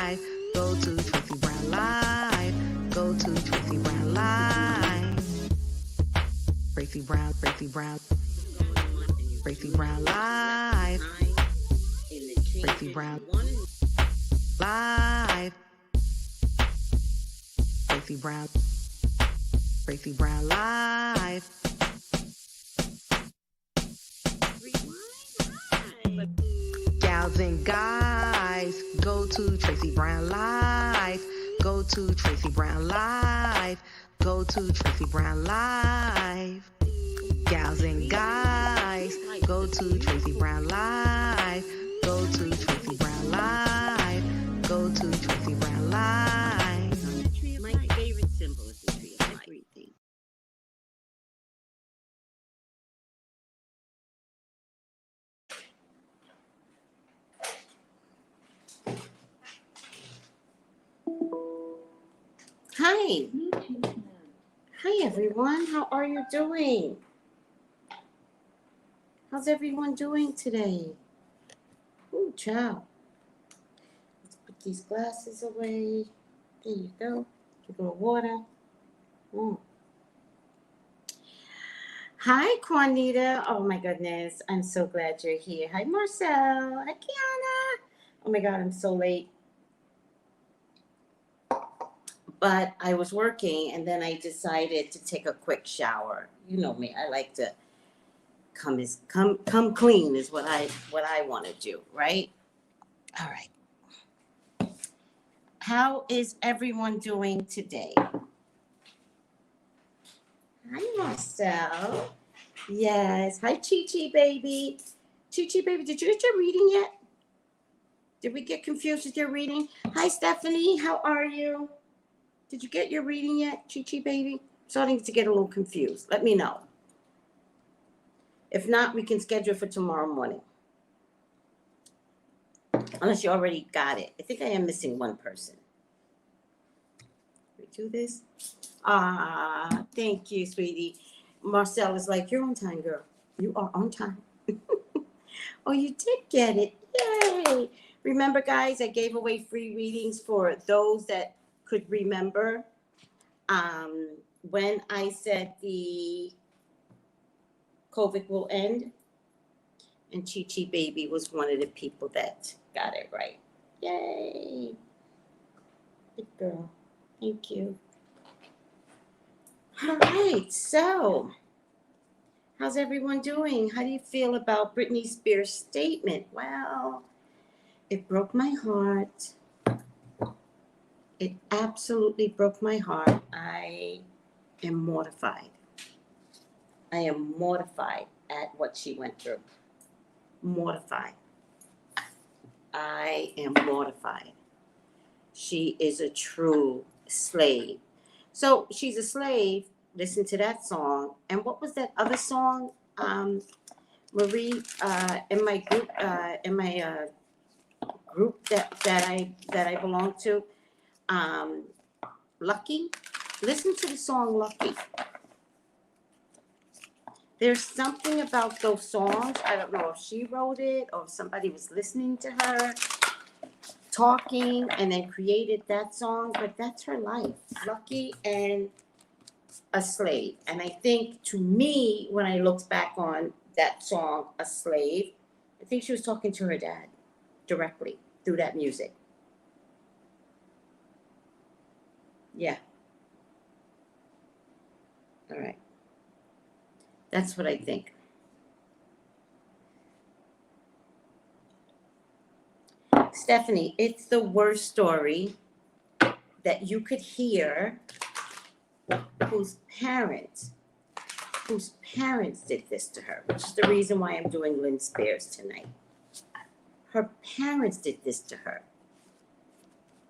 live. Go to Tracey Brown Live. Go to Tracey Brown Live. Tracey Brown, Tracey Brown. Tracey Brown Live. Tracey Brown Live. Tracey Brown. Tracey Brown Live. Gals and guys, go to Tracey Brown Live. Go to Tracey Brown Live. Go to Tracey Brown Live. Gals and guys, go to Tracey Brown Live. Go to Tracey Brown Live. Go to Tracey Brown Live. My favorite symbol is the tree of life. Everything. Hi. Hi, everyone. How are you doing? How's everyone doing today? Ooh, ciao. Let's put these glasses away. There you go. A little water. Hi, Juanita. Oh, my goodness. I'm so glad you're here. Hi, Marcel. Hi, Kiana. Oh, my God. I'm so late. But I was working, and then I decided to take a quick shower. You know me. I like to come clean is what I want to do, right? All right. How is everyone doing today? Hi, Marcel. Yes. Hi, Chi-Chi, baby. Chi-Chi, baby, did you get your reading yet? Did we get confused with your reading? Hi, Stephanie. How are you? Did you get your reading yet, Chi-Chi, baby? Starting to get a little confused. Let me know. If not, we can schedule for tomorrow morning. Unless you already got it. I think I am missing one person. We do this? Ah, thank you, sweetie. Marcel is like, you're on time, girl. You are on time. Oh, you did get it. Yay. Remember, guys, I gave away free readings for those that could remember. When I said the COVID will end, and Chi-Chi baby was one of the people that got it right. Yay. Good girl. Thank you. All right, so how's everyone doing? How do you feel about Britney Spears' statement? Well, it broke my heart. It absolutely broke my heart. I am mortified. I am mortified at what she went through. Mortified. I am mortified. She is a true slave. So she's a slave. Listen to that song. And what was that other song, Marie? In my group that I belong to, Lucky. Listen to the song Lucky. There's something about those songs. I don't know if she wrote it or if somebody was listening to her talking and then created that song, but that's her life. Lucky and a slave. And I think, to me, when I looked back on that song, A Slave, I think she was talking to her dad directly through that music. Yeah. All right. That's what I think. Stephanie, it's the worst story that you could hear whose parents did this to her, which is the reason why I'm doing Lynn Spears tonight. Her parents did this to her.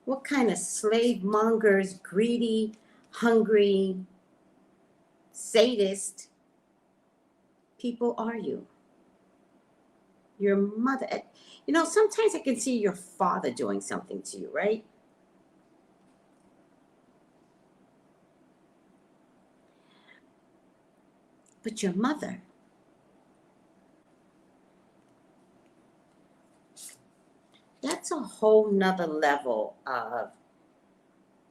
What kind of slave mongers, greedy, hungry, sadist people are you? Your mother. You know, sometimes I can see your father doing something to you, right? But your mother, That's a whole nother level of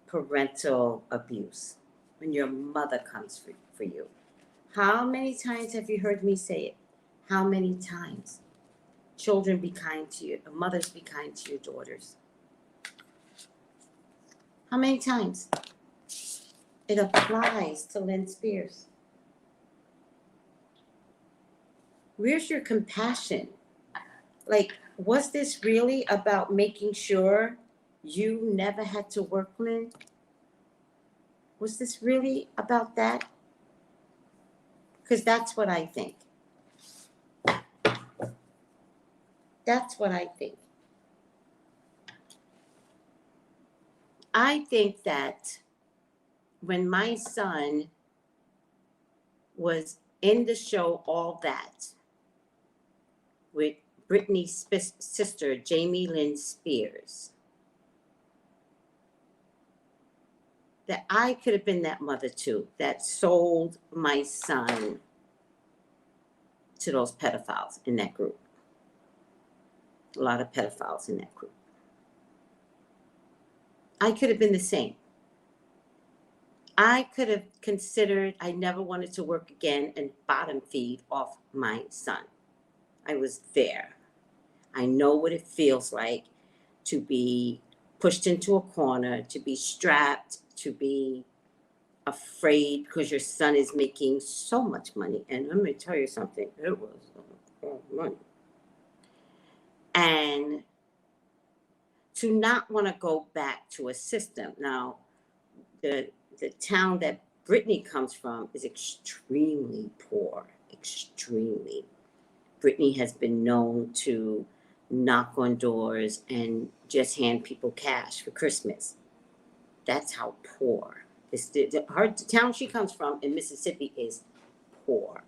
parental abuse when your mother comes for you. How many times have you heard me say it? How many times? Children, be kind to you. Mothers, be kind to your daughters. How many times? It applies to Lynn Spears. Where's your compassion? Like, was this really about making sure you never had to work, Lynn? Was this really about that? Because that's what I think. That's what I think. I think that when my son was in the show All That with Britney's sister, Jamie Lynn Spears, that I could have been that mother too, that sold my son to those pedophiles in that group. A lot of pedophiles in that group. I could have been the same. I could have considered I never wanted to work again and bottom feed off my son. I was there. I know what it feels like to be pushed into a corner, to be strapped, to be afraid because your son is making so much money. And let me tell you something, it was a lot of money. And to not want to go back to a system. Now, the town that Brittany comes from is extremely poor, extremely. Brittany has been known to knock on doors and just hand people cash for Christmas. That's how poor. The town she comes from in Mississippi is poor.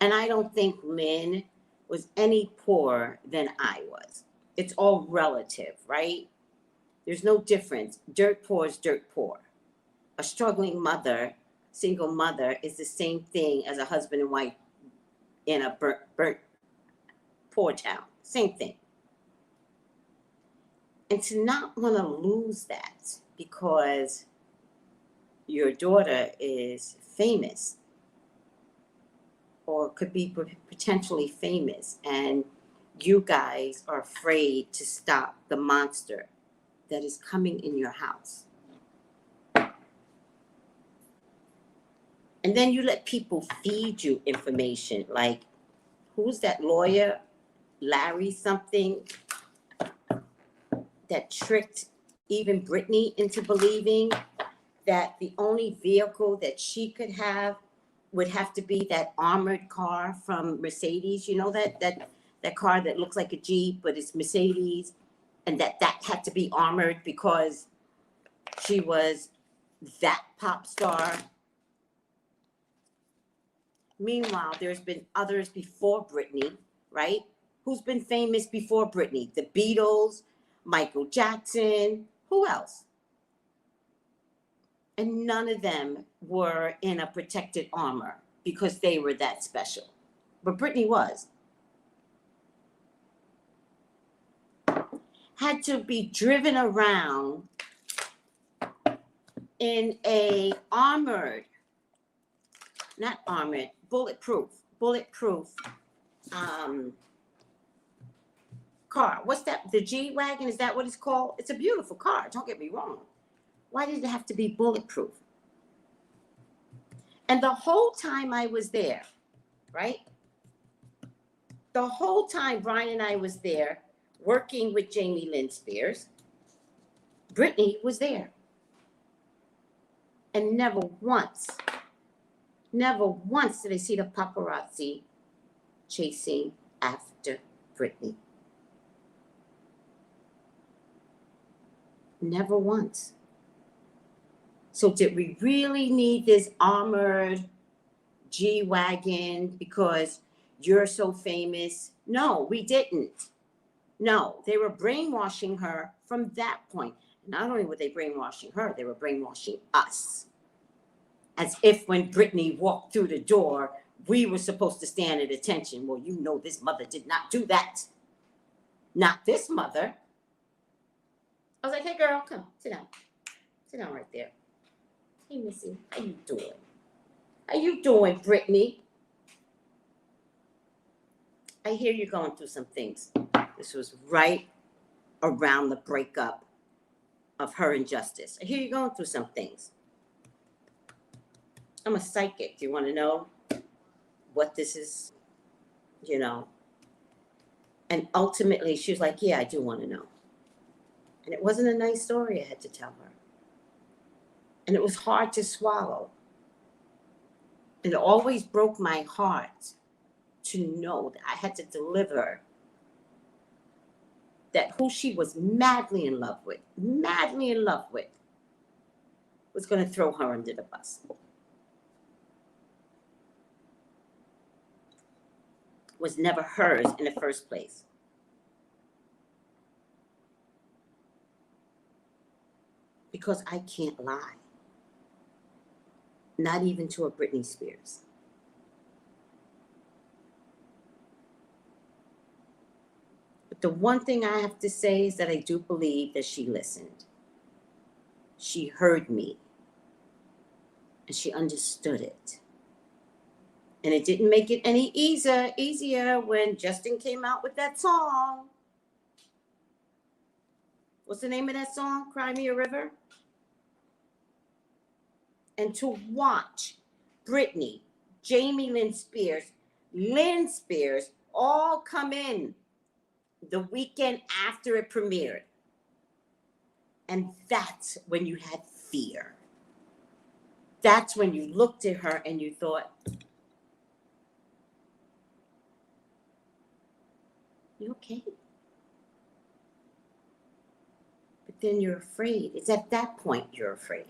And I don't think Lynn was any poorer than I was. It's all relative, right? There's no difference. Dirt poor is dirt poor. A struggling mother, single mother, is the same thing as a husband and wife in a burnt poor town. Same thing. And to not want to lose that because your daughter is famous or could be potentially famous, and you guys are afraid to stop the monster that is coming in your house. And then you let people feed you information like, who's that lawyer, Larry something, that tricked even Brittany into believing that the only vehicle that she could have would have to be that armored car from Mercedes. You know, that car that looks like a Jeep, but it's Mercedes, and that had to be armored because she was that pop star. Meanwhile, there's been others before Britney, right? Who's been famous before Britney? The Beatles, Michael Jackson, who else? And none of them were in a protected armor because they were that special. But Britney was. Had to be driven around in a bulletproof car. What's that? The G-Wagon, is that what it's called? It's a beautiful car, don't get me wrong. Why did it have to be bulletproof? And the whole time I was there, right? The whole time Brian and I was there working with Jamie Lynn Spears, Brittany was there. And never once did I see the paparazzi chasing after Brittany. Never once. So did we really need this armored G-Wagon because you're so famous? No, we didn't. No, they were brainwashing her from that point. Not only were they brainwashing her, they were brainwashing us. As if when Brittany walked through the door, we were supposed to stand at attention. Well, you know, this mother did not do that. Not this mother. I was like, hey, girl, come, sit down. Sit down right there. Hey, Missy, how you doing? How you doing, Brittany? I hear you're going through some things. This was right around the breakup of her and Justice. I hear you're going through some things. I'm a psychic. Do you want to know what this is? You know? And ultimately, she was like, yeah, I do want to know. And it wasn't a nice story I had to tell her. And it was hard to swallow. It always broke my heart to know that I had to deliver that who she was madly in love with, was going to throw her under the bus. Was never hers in the first place. Because I can't lie. Not even to a Britney Spears. But the one thing I have to say is that I do believe that she listened. She heard me. And she understood it. And it didn't make it any easier when Justin came out with that song. What's the name of that song? Cry Me a River? And to watch Britney, Jamie Lynn Spears, all come in the weekend after it premiered. And that's when you had fear. That's when you looked at her and you thought, you okay? But then you're afraid. It's at that point you're afraid.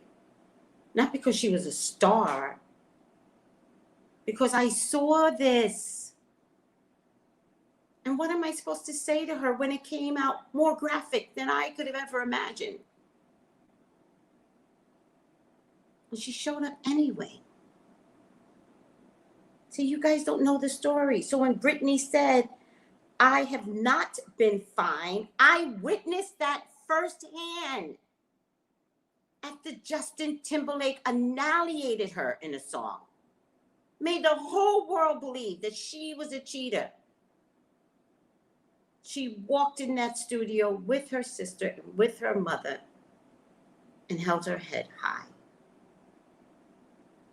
Not because she was a star, because I saw this. And what am I supposed to say to her when it came out more graphic than I could have ever imagined? And she showed up anyway. See, you guys don't know the story. So when Britney said, I have not been fine, I witnessed that firsthand after Justin Timberlake annihilated her in a song. Made the whole world believe that she was a cheater. She walked in that studio with her sister and with her mother and held her head high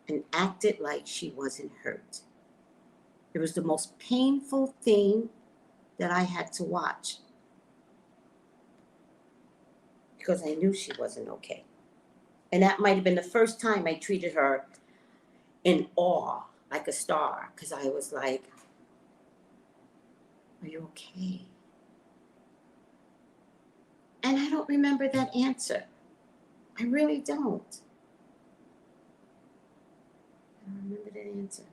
and acted like she wasn't hurt. It was the most painful thing that I had to watch because I knew she wasn't okay. And that might have been the first time I treated her in awe, like a star, because I was like, are you okay? And I don't remember that answer. I really don't. I don't remember that answer.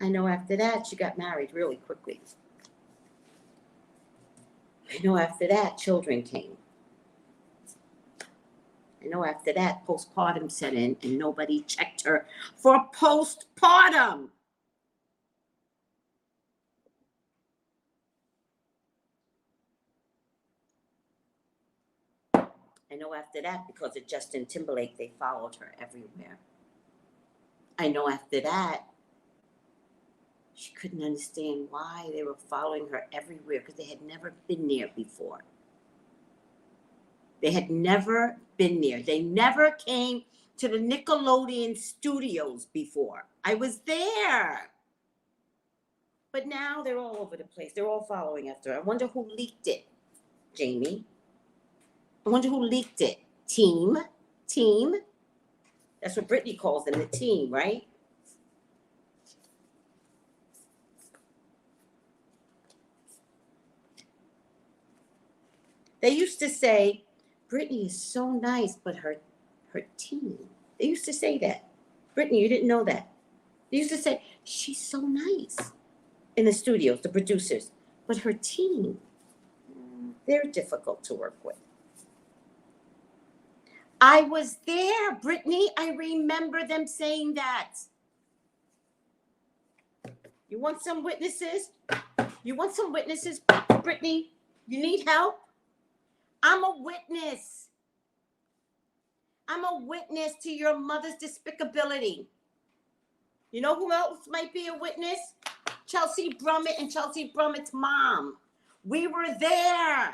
I know after that, she got married really quickly. I know after that, children came. I know after that, postpartum set in and nobody checked her for postpartum. I know after that, because of Justin Timberlake, they followed her everywhere. I know after that, she couldn't understand why they were following her everywhere because they had never been there before. They had never been there. They never came to the Nickelodeon studios before. I was there. But now they're all over the place. They're all following after her. I wonder who leaked it, Jamie. I wonder who leaked it. Team? That's what Britney calls them, the team, right? They used to say, Britney is so nice, but her team. They used to say that. Britney, you didn't know that. They used to say, she's so nice in the studios, the producers. But her team, they're difficult to work with. I was there, Brittany. I remember them saying that. You want some witnesses? You want some witnesses, Brittany? You need help? I'm a witness. I'm a witness to your mother's despicability. You know who else might be a witness? Chelsea Brummett and Chelsea Brummett's mom. We were there.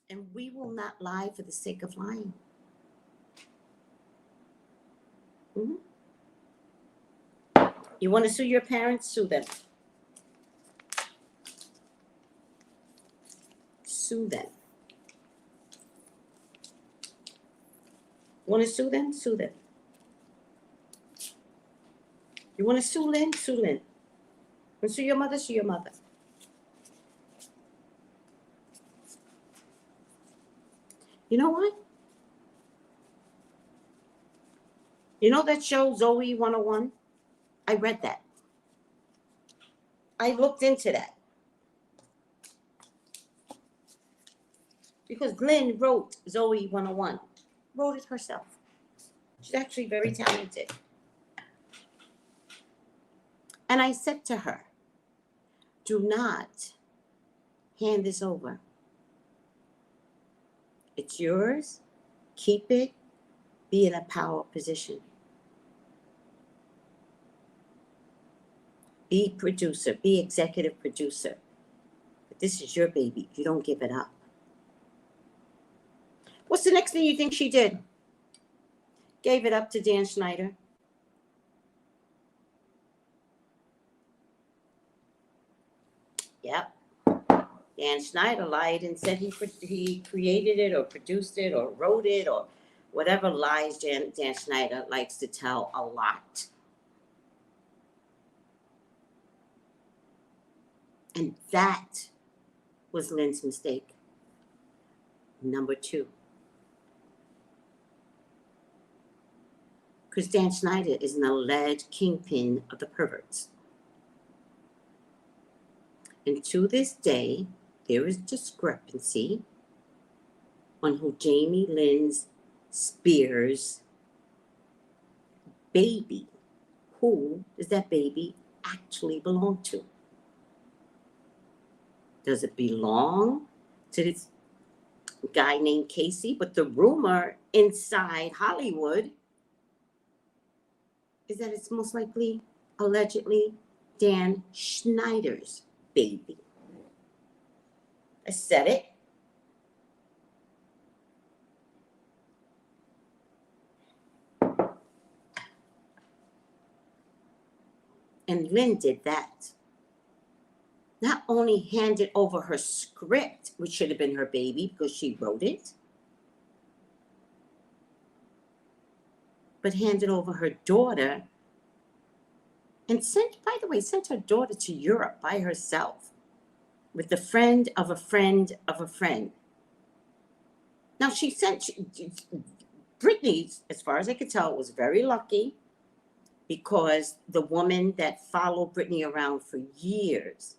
And we will not lie for the sake of lying. Mm-hmm. You want to sue your parents? Sue them. Sue them. Want to sue them? Sue them. You want to sue Lynn? Sue Lynn. Want to sue your mother? Sue your mother. You know what? You know that show, Zoe 101? I read that. I looked into that. Because Lynn wrote Zoe 101. Wrote it herself. She's actually very talented. And I said to her, do not hand this over. It's yours. Keep it. Be in a power position. Be producer. Be executive producer. But this is your baby. You don't give it up. What's the next thing you think she did? Gave it up to Dan Schneider. Yep. Dan Schneider lied and said he created it or produced it or wrote it or whatever lies Dan Schneider likes to tell a lot. And that was Lynn's mistake. Number 2. Because Dan Schneider is an alleged kingpin of the perverts. And to this day, there is discrepancy on who Jamie Lynn Spears' baby, who does that baby actually belong to? Does it belong to this guy named Casey? But the rumor inside Hollywood is that it's most likely, allegedly, Dan Schneider's baby. I said it. And Lynn did that. Not only handed over her script, which should have been her baby because she wrote it, but handed over her daughter and sent her daughter to Europe by herself with the friend of a friend of a friend. Now Brittany, as far as I could tell, was very lucky because the woman that followed Brittany around for years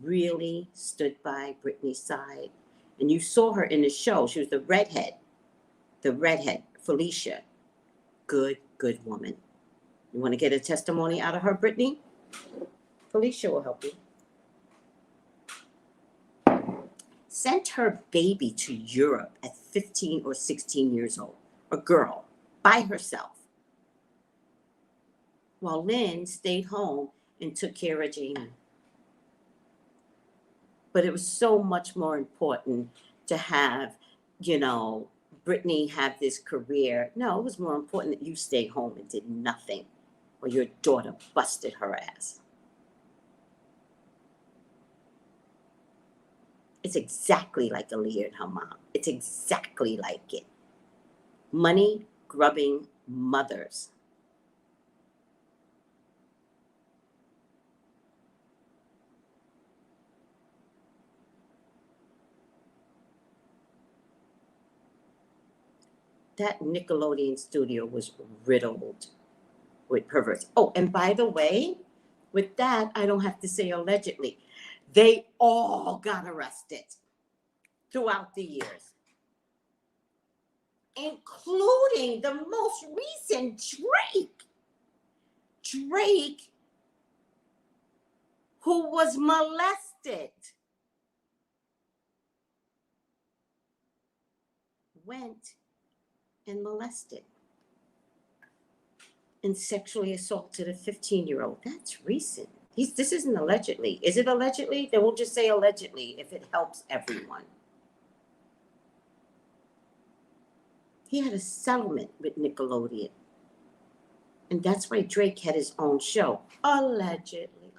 really stood by Brittany's side. And you saw her in the show. She was the redhead, Felicia. Good woman. You want to get a testimony out of her, Brittany? Felicia will help you. Sent her baby to Europe at 15 or 16 years old, a girl, by herself, while Lynn stayed home and took care of Jamie. But it was so much more important to have, Brittany have this career. No, it was more important that you stayed home and did nothing, or your daughter busted her ass. It's exactly like Aaliyah and her mom. It's exactly like it. Money grubbing mothers. That Nickelodeon studio was riddled with perverts. Oh, and by the way, with that, I don't have to say allegedly. They all got arrested throughout the years, including the most recent Drake. Drake, who was molested, went and molested and sexually assaulted a 15-year-old. That's recent. This isn't allegedly. Is it allegedly? Then we'll just say allegedly if it helps everyone. He had a settlement with Nickelodeon. And that's why Drake had his own show. Allegedly.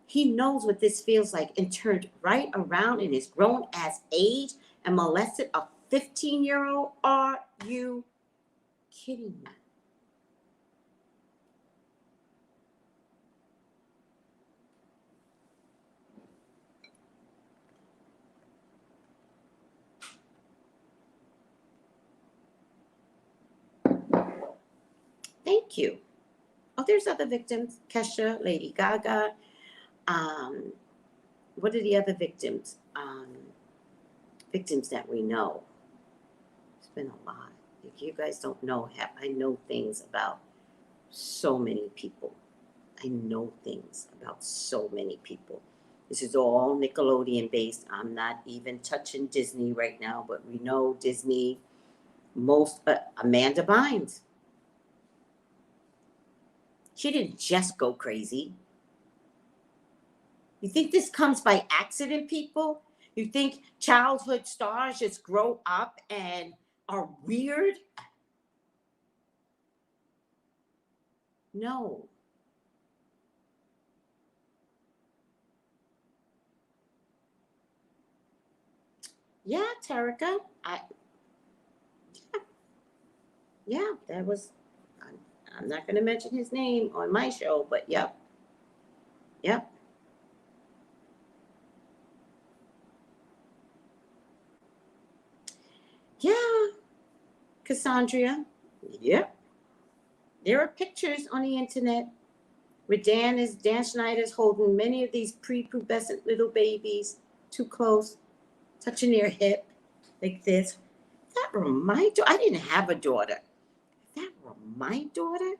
He knows what this feels like and turned right around in his grown-ass age and molested a 15-year-old. Are you kidding me? Thank you. Oh, there's other victims. Kesha, Lady Gaga. What are the other victims? Victims that we know. It's been a lot. If you guys don't know, I know things about so many people. I know things about so many people. This is all Nickelodeon based. I'm not even touching Disney right now, but we know Disney. Amanda Bynes. She didn't just go crazy. You think this comes by accident, people? You think childhood stars just grow up and are weird? No. Yeah, Tarika. Yeah, that was, I'm not going to mention his name on my show, but yep. Yeah, Cassandra. Yep. There are pictures on the internet where Dan Schneider's holding many of these prepubescent little babies too close, touching their hip like this. That were my daughter. I didn't have a daughter. If that were my daughter,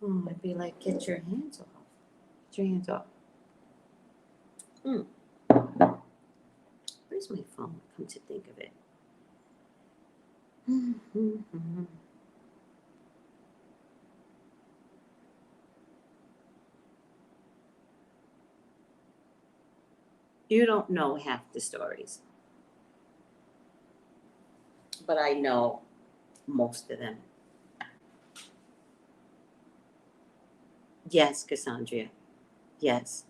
I'd be like, get your hands off. Get your hands off. Where's my phone? Come to think of it. You don't know half the stories, but I know most of them. Yes, Cassandra. Yes.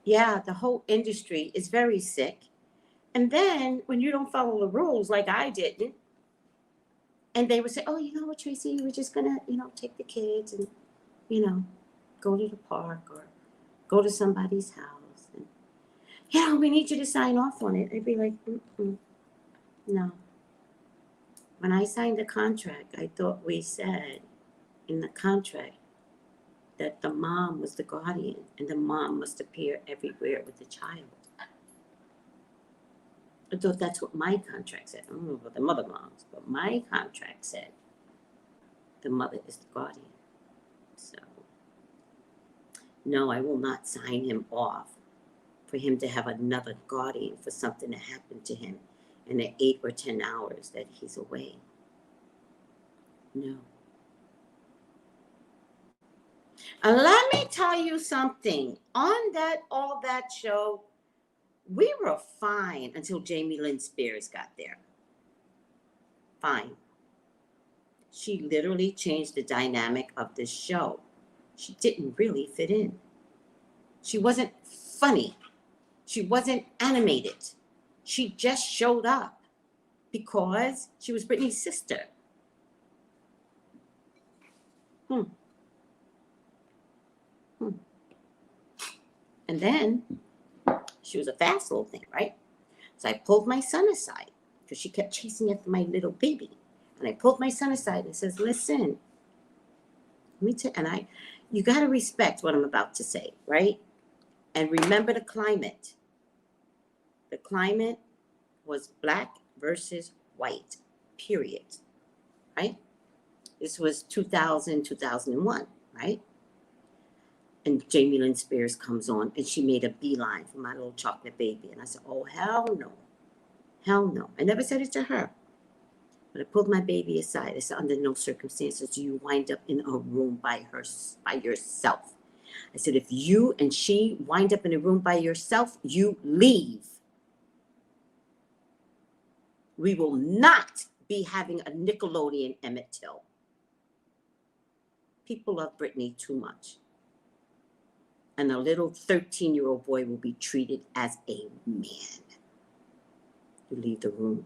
Yeah, the whole industry is very sick. And then when you don't follow the rules like I didn't, and they would say, oh, you know what, Tracy, we're just going to, take the kids and, go to the park or go to somebody's house. And, we need you to sign off on it. I'd be like, no. When I signed the contract, I thought we said in the contract that the mom was the guardian and the mom must appear everywhere with the child. I thought that's what my contract said. I don't know about the mother moms, but my contract said the mother is the guardian. So, no, I will not sign him off for him to have another guardian for something that happened to him in the 8 or 10 hours that he's away. No. And let me tell you something. On all that show, we were fine until Lynn Spears got there. Fine. She literally changed the dynamic of this show. She didn't really fit in. She wasn't funny. She wasn't animated. She just showed up because she was Britney's sister. And then she was a fast little thing, right? So I pulled my son aside because she kept chasing after my little baby. And I pulled my son aside and says, listen, let me tell, and you got to respect what I'm about to say, right? And remember the climate. The climate was black versus white, period, right? This was 2000, 2001, right? And Jamie Lynn Spears comes on, and she made a beeline for my little chocolate baby. And I said, oh, hell no. Hell no. I never said it to her. But I pulled my baby aside. I said, under no circumstances do you wind up in a room by yourself. I said, if you and she wind up in a room by yourself, you leave. We will not be having a Nickelodeon Emmett Till. People love Britney too much. And a little 13-year-old boy will be treated as a man. You leave the room.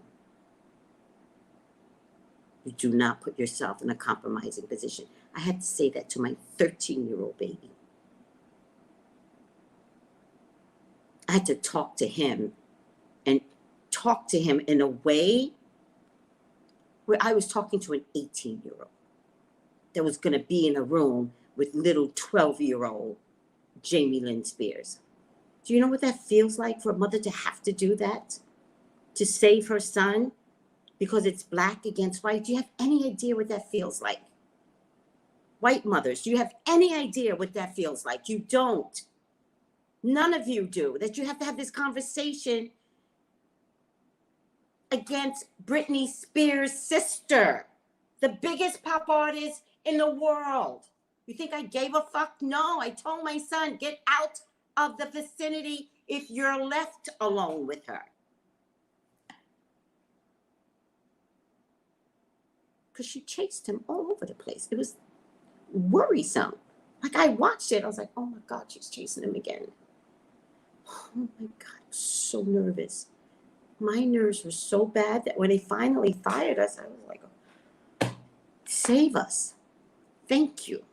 You do not put yourself in a compromising position. I had to say that to my 13-year-old baby. I had to talk to him and talk to him in a way where I was talking to an 18-year-old that was going to be in a room with little 12-year-old Jamie Lynn Spears. Do you know what that feels like for a mother to have to do that? To save her son because it's black against white? Do you have any idea what that feels like? White mothers, do you have any idea what that feels like? You don't. None of you do. That you have to have this conversation against Britney Spears' sister, the biggest pop artist in the world. You think I gave a fuck? No, I told my son, get out of the vicinity if you're left alone with her. Because she chased him all over the place. It was worrisome. Like, I watched it. I was like, oh my God, she's chasing him again. Oh my God, I was so nervous. My nerves were so bad that when they finally fired us, I was like, save us. Thank you.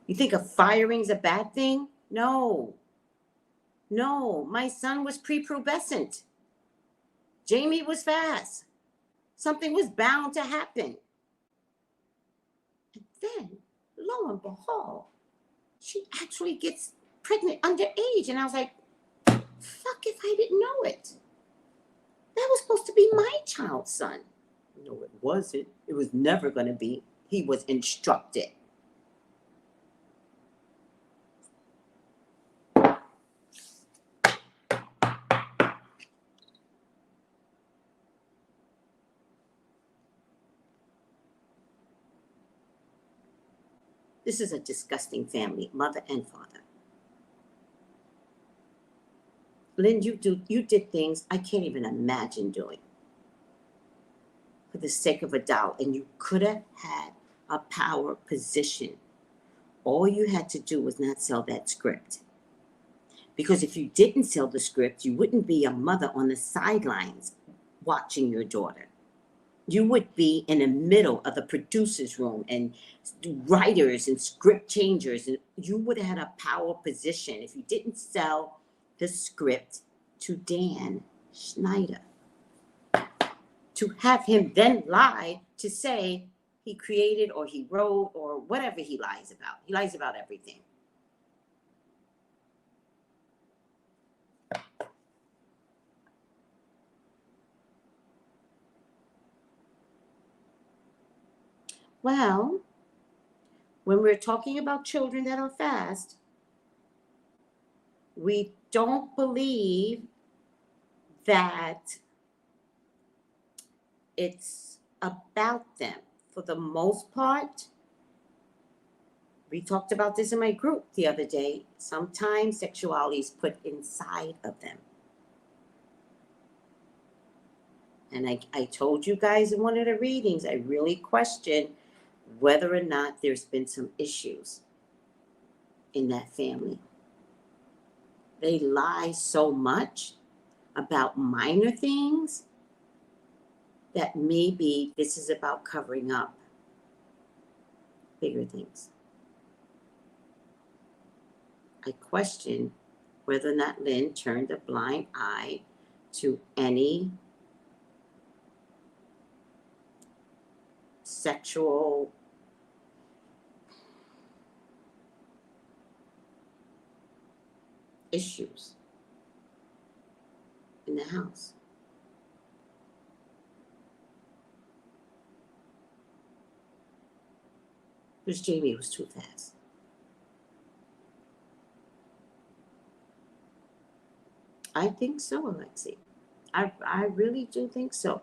You think a firing's a bad thing? No. No, my son was prepubescent. Jamie was fast. Something was bound to happen. And then, lo and behold, she actually gets pregnant underage. And I was like, fuck if I didn't know it. That was supposed to be my child's son. No, it wasn't. It was never going to be. He was instructed. This is a disgusting family, mother and father. Lynn, you did things I can't even imagine doing for the sake of a dollar, and you could have had a power position. All you had to do was not sell that script. Because if you didn't sell the script, you wouldn't be a mother on the sidelines watching your daughter. You would be in the middle of the producer's room and writers and script changers, and you would have had a power position if you didn't sell the script to Dan Schneider. To have him then lie to say he created or he wrote or whatever he lies about. He lies about everything. Well, when we're talking about children that are fast, we don't believe that it's about them. For the most part, we talked about this in my group the other day. Sometimes sexuality is put inside of them. And I told you guys in one of the readings, I really question whether or not there's been some issues in that family. They lie so much about minor things that maybe this is about covering up bigger things. I question whether or not Lynn turned a blind eye to any sexual issues in the house. Because Jamie was too fast. I think so, Alexi. I really do think so.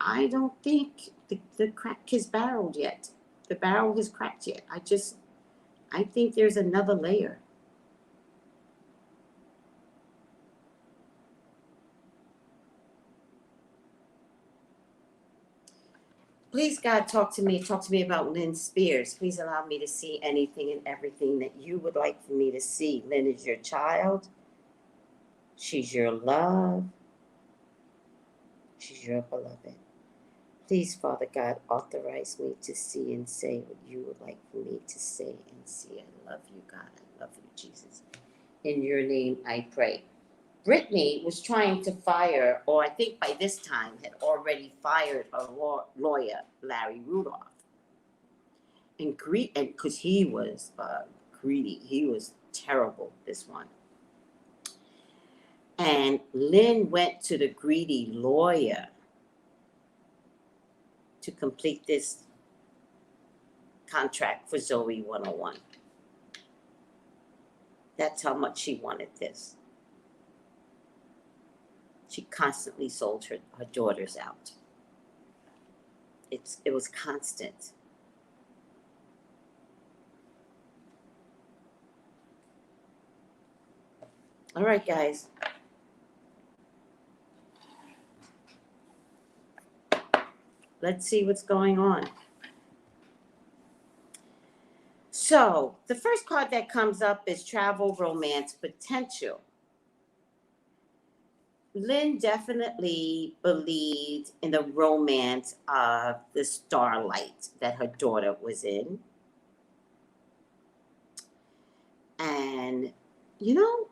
I don't think the crack is barreled yet. The barrel has cracked yet. I think there's another layer. Please, God, talk to me. Talk to me about Lynn Spears. Please allow me to see anything and everything that you would like for me to see. Lynn is your child. She's your love. She's your beloved. Please, Father God, authorize me to see and say what you would like for me to say and see. I love you, God. I love you, Jesus. In your name, I pray. Brittany was trying to fire, or I think by this time had already fired her lawyer, Larry Rudolph. And because he was greedy, he was terrible, this one. And Lynn went to the greedy lawyer to complete this contract for Zoe 101. That's how much she wanted this. She constantly sold her daughters out. It was constant. All right, guys. Let's see what's going on. So, the first card that comes up is travel, romance, potential. Lynn definitely believed in the romance of the starlight that her daughter was in. And, you know,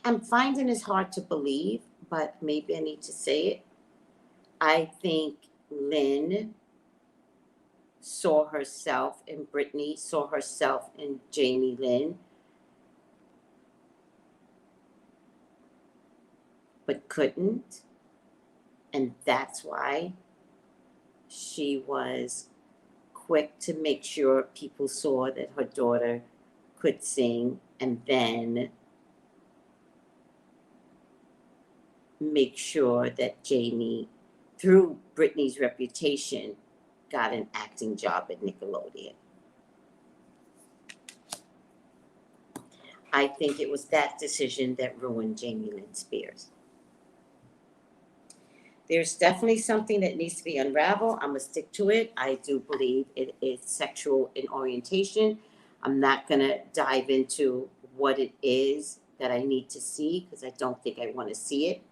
I'm finding it hard to believe, but maybe I need to say it. I think Lynn saw herself in Brittany, saw herself in Jamie Lynn, but couldn't. And that's why she was quick to make sure people saw that her daughter could sing, and then make sure that Jamie, through Brittany's reputation, got an acting job at Nickelodeon. I think it was that decision that ruined Jamie Lynn Spears. There's definitely something that needs to be unraveled. I'm going to stick to it. I do believe it is sexual in orientation. I'm not going to dive into what it is that I need to see because I don't think I want to see it.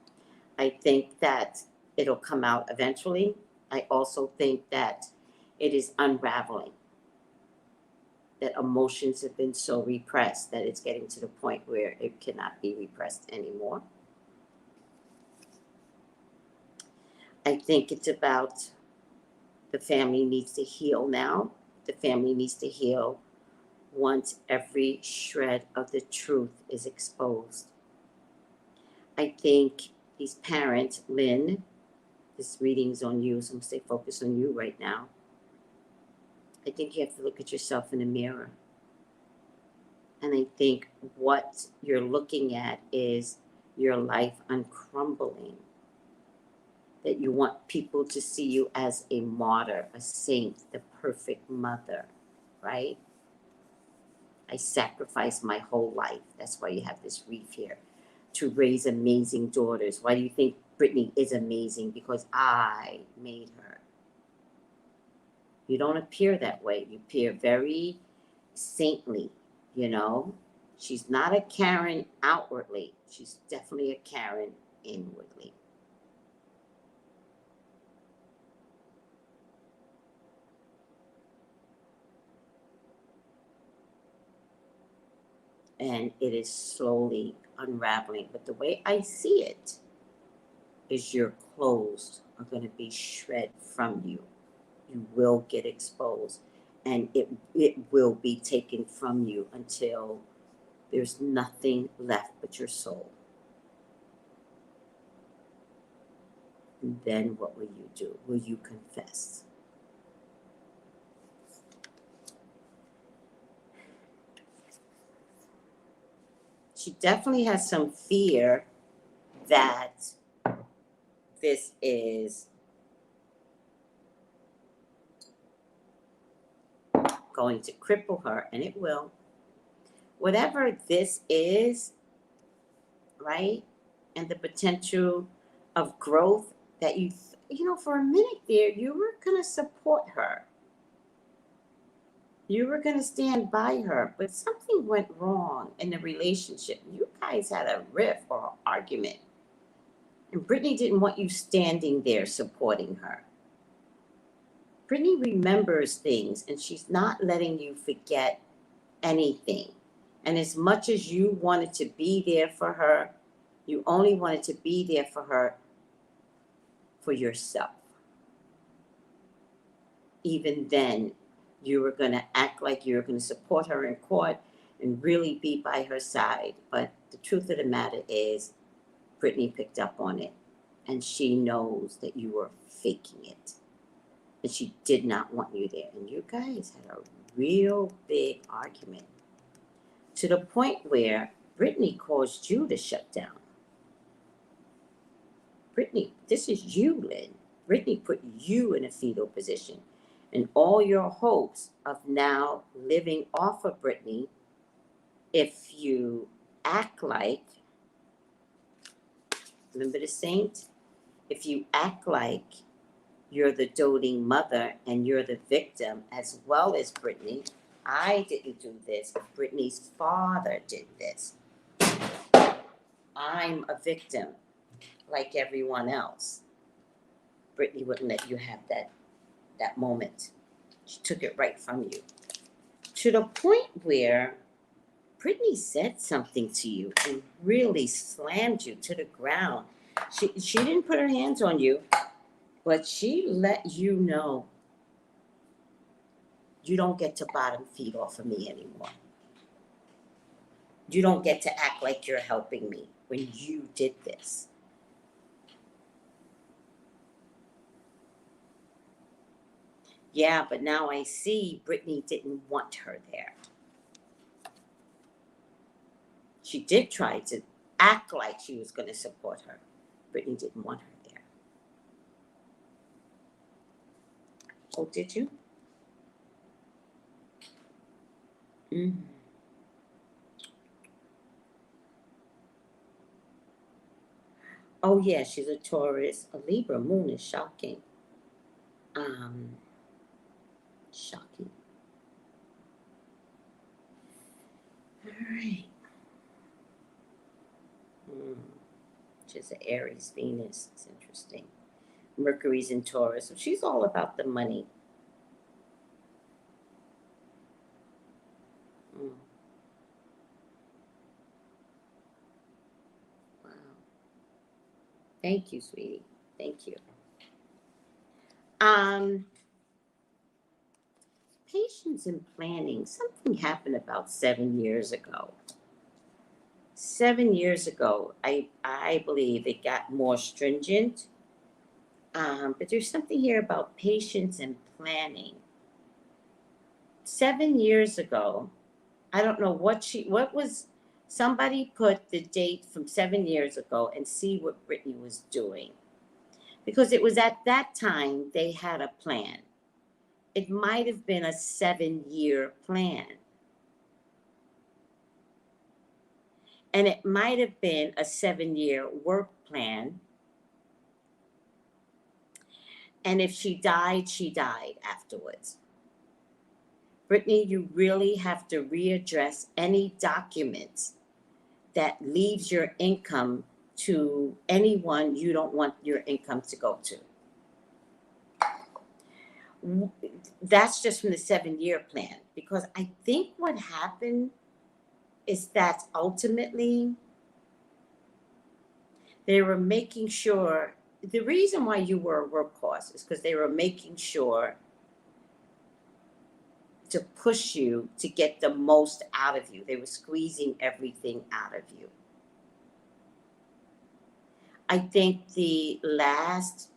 I think that it'll come out eventually. I also think that it is unraveling, that emotions have been so repressed that it's getting to the point where it cannot be repressed anymore. I think it's about the family needs to heal now. The family needs to heal once every shred of the truth is exposed. I think these parents, Lynn, this reading's on you, so I'm going to stay focused on you right now. I think you have to look at yourself in the mirror. And I think what you're looking at is your life uncrumbling. That you want people to see you as a martyr, a saint, the perfect mother, right? I sacrificed my whole life. That's why you have this wreath here. To raise amazing daughters. Why do you think Brittany is amazing? Because I made her. You don't appear that way. You appear very saintly, you know? She's not a Karen outwardly. She's definitely a Karen inwardly. And it is slowly unraveling. But the way I see it is your clothes are going to be shred from you. You will get exposed. And it will be taken from you until there's nothing left but your soul. And then what will you do? Will you confess? She definitely has some fear that this is going to cripple her, and it will. Whatever this is, right? And the potential of growth that you know, for a minute there, you were going to support her. You were going to stand by her, but something went wrong in the relationship. You guys had a riff or an argument. And Brittany didn't want you standing there supporting her. Brittany remembers things, and she's not letting you forget anything. And as much as you wanted to be there for her, you only wanted to be there for her for yourself. Even then, you were going to act like you were going to support her in court and really be by her side. But the truth of the matter is, Brittany picked up on it, and she knows that you were faking it. And she did not want you there. And you guys had a real big argument, to the point where Brittany caused you to shut down. Brittany, this is you, Lynn. Brittany put you in a fetal position. And all your hopes of now living off of Brittany, if you act like, remember the saint? If you act like you're the doting mother and you're the victim as well as Brittany, I didn't do this. Brittany's father did this. I'm a victim like everyone else. Brittany wouldn't let you have that moment. She took it right from you. To the point where Brittany said something to you and really slammed you to the ground. She didn't put her hands on you, but she let you know, you don't get to bottom feed off of me anymore. You don't get to act like you're helping me when you did this. Yeah, but now I see Brittany didn't want her there. She did try to act like she was going to support her. Brittany didn't want her there. Oh, did you? Mm-hmm. Oh, yeah, she's a Taurus. A Libra moon is shocking. Shocking. All right. She's an Aries Venus. It's interesting. Mercury's in Taurus. So she's all about the money. Wow. Thank you, sweetie. Thank you. Patience and planning. Something happened about 7 years ago. 7 years ago, I believe it got more stringent. But there's something here about patience and planning. 7 years ago, I don't know what was, somebody put the date from 7 years ago and see what Brittany was doing. Because it was at that time they had a plan. It might have been a 7-year plan. And it might have been a 7-year work plan. And if she died afterwards. Brittany, you really have to readdress any documents that leaves your income to anyone you don't want your income to go to. That's just from the 7-year plan. Because I think what happened is that ultimately they were making sure, the reason why you were a workhorse is because they were making sure to push you to get the most out of you. They were squeezing everything out of you. I think the last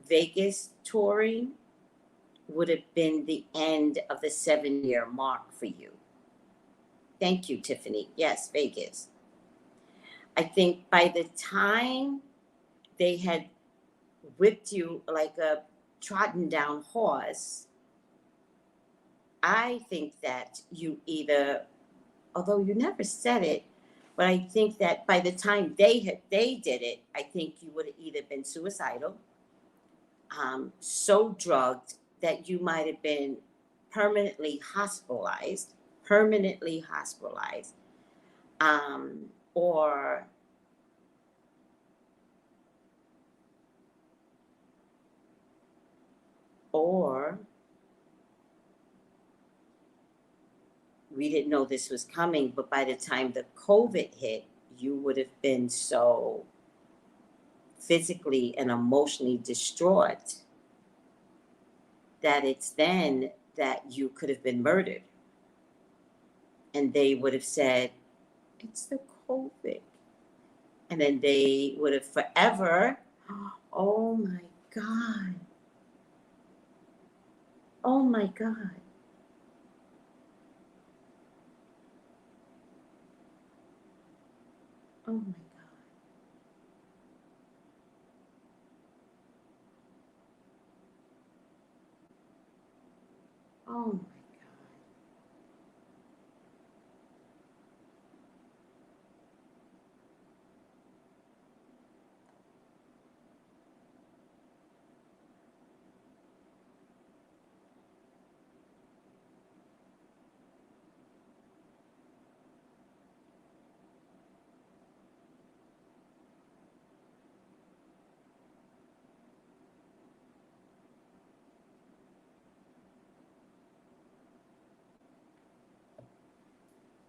Vegas touring would have been the end of the 7-year mark for you. Thank you, Tiffany. Yes, Vegas. I think by the time they had whipped you like a trodden down horse, I think that you either, although you never said it, but I think that by the time they did it, I think you would have either been suicidal, so drugged that you might have been permanently hospitalized, or we didn't know this was coming, but by the time the COVID hit, you would have been so physically and emotionally distraught that it's then that you could have been murdered. And they would have said, it's the COVID. And then they would have forever, oh my God. Oh my God. Oh my God. Oh my God.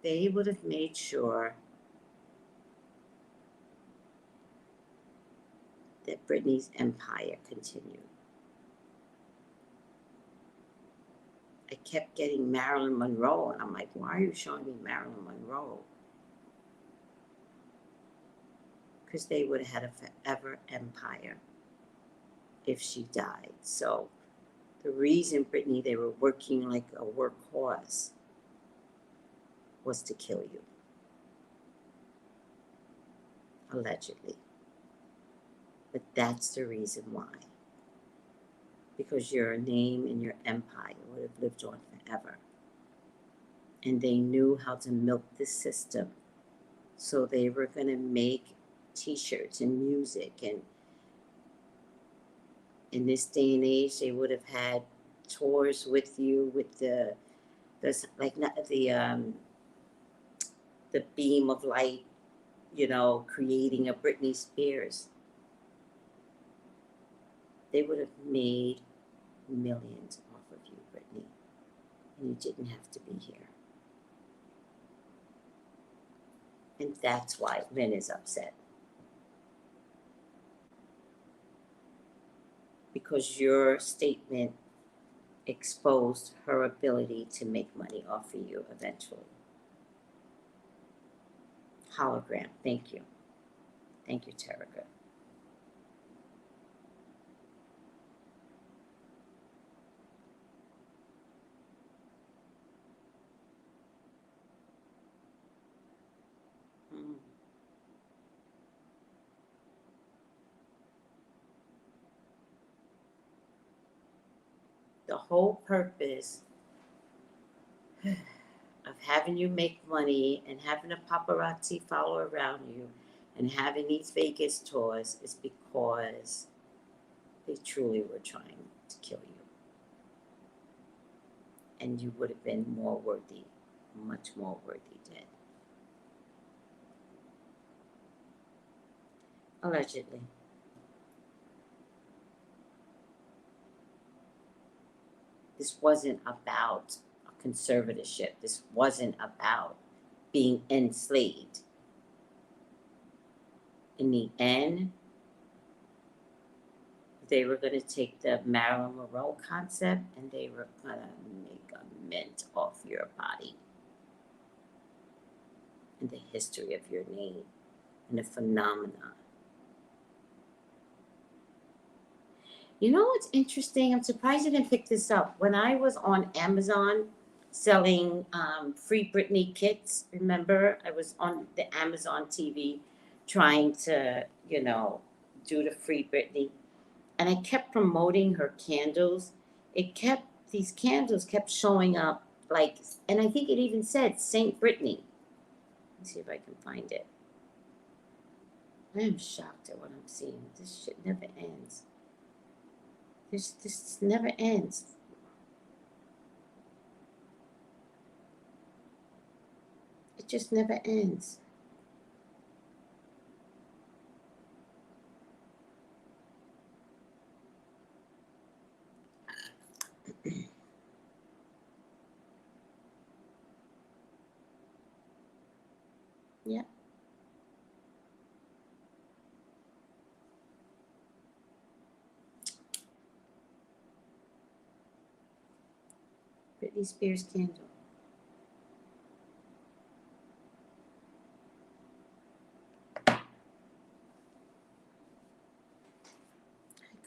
They would have made sure that Britney's empire continued. I kept getting Marilyn Monroe, and I'm like, why are you showing me Marilyn Monroe? Because they would have had a forever empire if she died. So the reason, Britney, they were working like a workhorse was to kill you. Allegedly. But that's the reason why. Because your name and your empire would have lived on forever. And they knew how to milk the system. So they were going to make t-shirts and music. And in this day and age, they would have had tours with you with the beam of light, you know, creating a Britney Spears. They would have made millions off of you, Britney. And you didn't have to be here. And that's why Lynn is upset. Because your statement exposed her ability to make money off of you eventually. Hologram, thank you. Thank you, Terrica. The whole purpose of having you make money and having a paparazzi follow around you and having these Vegas tours is because they truly were trying to kill you. And you would have been more worthy, much more worthy dead. Allegedly. This wasn't about a conservatorship. This wasn't about being enslaved. In the end, They were going to take the Marilyn Monroe concept and they were going to make a mint off your body and the history of your name and the phenomenon. You know what's interesting? I'm surprised I didn't pick this up. When I was on Amazon selling free Britney kits, remember? I was on the Amazon TV trying to, you know, do the free Britney. And I kept promoting her candles. These candles kept showing up like, and I think it even said St. Britney. Let's see if I can find it. I am shocked at what I'm seeing. This shit never ends. This never ends. It just never ends. Yeah. Britney Spears candle.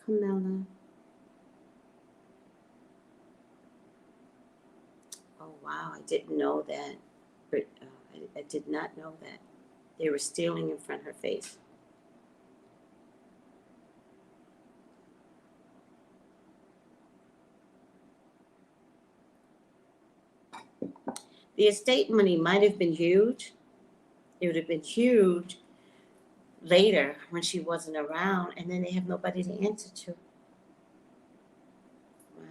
Camilla. Oh wow, I didn't know that. But I did not know that. They were stealing in front of her face. The estate money might have been huge. It would have been huge later when she wasn't around, and then they have nobody to answer to. Wow.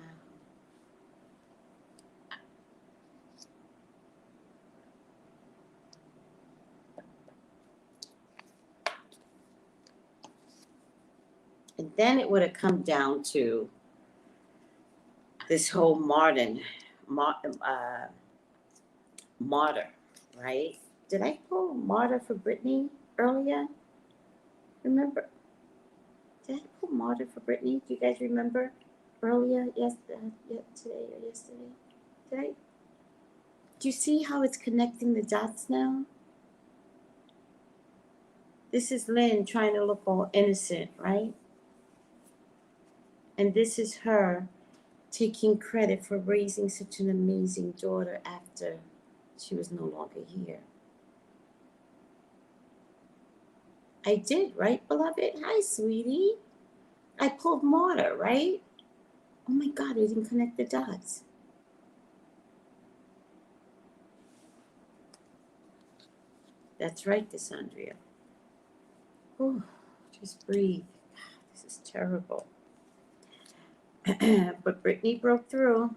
And then it would have come down to this whole martyr, right? Did I pull martyr for Britney earlier? Remember? Did I pull martyr for Britney? Do you guys remember earlier? Today or yesterday? Did I? Do you see how it's connecting the dots now? This is Lynn trying to look all innocent, right? And this is her taking credit for raising such an amazing daughter after she was no longer here. I did, right, beloved? Hi, sweetie. I pulled martyr, right? Oh my God, I didn't connect the dots. That's right, Cassandra. Oh, just breathe. This is terrible. But Britney broke through.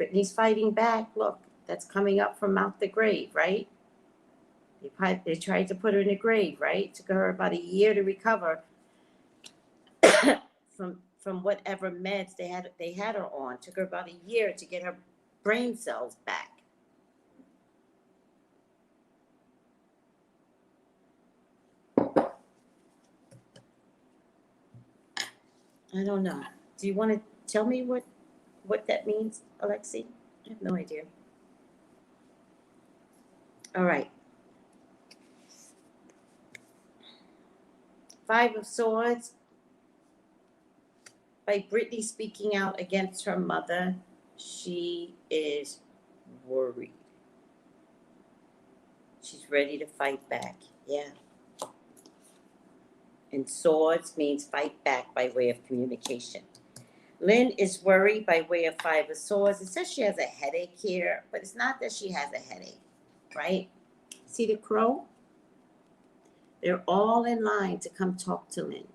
Britney's fighting back. Look, that's coming up from out the grave, right? They tried to put her in a grave, right? It took her about a year to recover from whatever meds they had her on. It took her about a year to get her brain cells back. I don't know. Do you want to tell me what that means, Alexi? I have no idea. All right. 5 of Swords. By Britney speaking out against her mother, she is worried. She's ready to fight back. Yeah. And Swords means fight back by way of communication. Lynn is worried by way of 5 of Swords. It says she has a headache here, but it's not that she has a headache, right? See the crow? They're all in line to come talk to Lynn.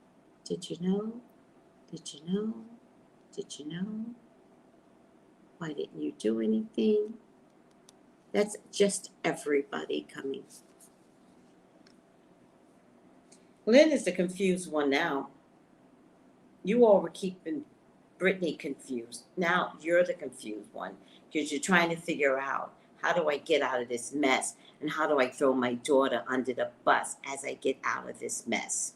Did you know? Did you know? Did you know? Why didn't you do anything? That's just everybody coming. Lynn is the confused one now. You all were keeping Britney confused. Now you're the confused one because you're trying to figure out, how do I get out of this mess? And how do I throw my daughter under the bus as I get out of this mess?